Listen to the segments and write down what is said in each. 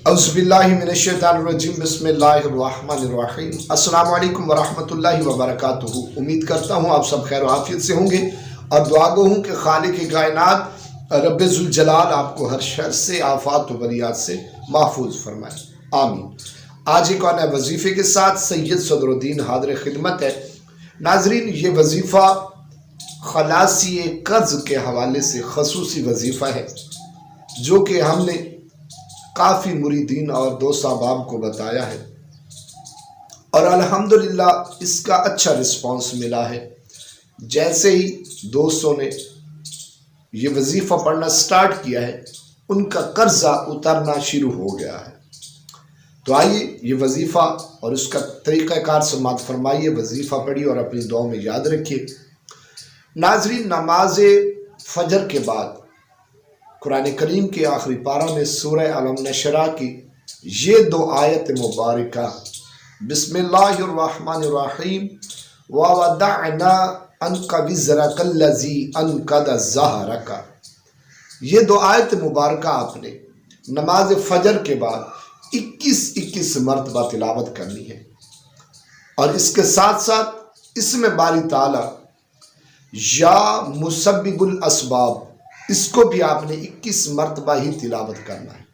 औज़ुबिल्लाहिमिनश्शैतानिर्रजीम बिस्मिल्लाहिर्रहमानिर्रहीम। अस्सलामु अलैकुम वरहमतुल्लाहि वबरकातुहू। उम्मीद करता हूँ आप सब खैर आफियत से होंगे और दुआ गो हूँ कि खालिक कायनात रब्बे ज़ुल जलाल आपको हर शर से, आफात व बलियात से महफूज फरमाए, आमीन। आज एक और नए वजीफ़े के साथ सैयद सदरुद्दीन हाज़िर खिदमत है। नाजरीन, ये वजीफ़ा खलासी कर्ज़ के हवाले से खसूसी वजीफ़ा है जो कि हमने काफ़ी मुरीदीन और दोस्त अहबाब को बताया है और अल्हम्दुलिल्लाह इसका अच्छा रिस्पांस मिला है। जैसे ही दोस्तों ने ये वजीफ़ा पढ़ना स्टार्ट किया है, उनका कर्जा उतरना शुरू हो गया है। तो आइए ये वजीफ़ा और उसका तरीक़ाकार समाअत फरमाइए, वजीफ़ा पढ़िए और अपनी दुआ में याद रखिए। नाज़रीन, नमाज फजर के बाद कुरान करीम के आखिरी पारा में सूरह अलम नशरा की ये दो आयत मुबारका बिस्मिल्लाहिर्रहमानिर्रहीम व वदअना अन्का विज़रकल्लज़ी अन्क़द ज़हरका, ये दो आयत मुबारका आपने नमाज फजर के बाद 21 मरतबा तिलावत करनी है और इसके साथ साथ इसमें बारी ताला या मुसब्बिबुल असबाब, इसको भी आपने 21 मरतबा ही तिलावत करना है।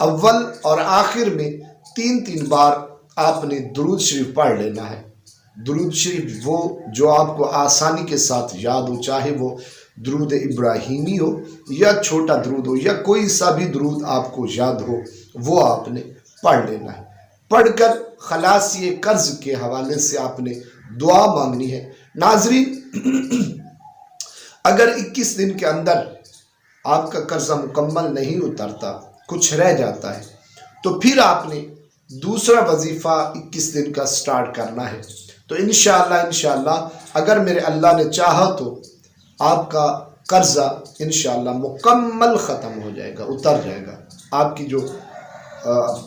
अव्वल और आखिर में 3 बार आपने दुरूद शरीफ पढ़ लेना है। दुरूद शरीफ वो जो आपको आसानी के साथ याद हो, चाहे वो दुरूद इब्राहिमी हो या छोटा दुरूद हो या कोई सा भी दुरूद आपको याद हो, वो आपने पढ़ लेना है। पढ़कर खलासी कर्ज के हवाले से आपने दुआ मांगनी है। नाजरीन, अगर 21 दिन के अंदर आपका कर्जा मुकम्मल नहीं उतरता, कुछ रह जाता है, तो फिर आपने दूसरा वजीफ़ा 21 दिन का स्टार्ट करना है। तो इंशाअल्लाह अगर मेरे अल्लाह ने चाहा तो आपका कर्जा इंशाअल्लाह मुकम्मल ख़त्म हो जाएगा, उतर जाएगा। आपकी जो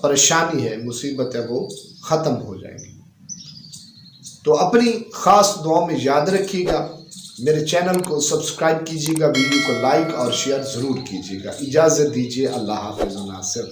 परेशानी है, मुसीबत है, वो ख़त्म हो जाएगी। तो अपनी ख़ास दुआ में याद रखिएगा। मेरे चैनल को सब्सक्राइब कीजिएगा, वीडियो को लाइक और शेयर ज़रूर कीजिएगा। इजाज़त दीजिए, अल्लाह हाफ़िज़। नासिर।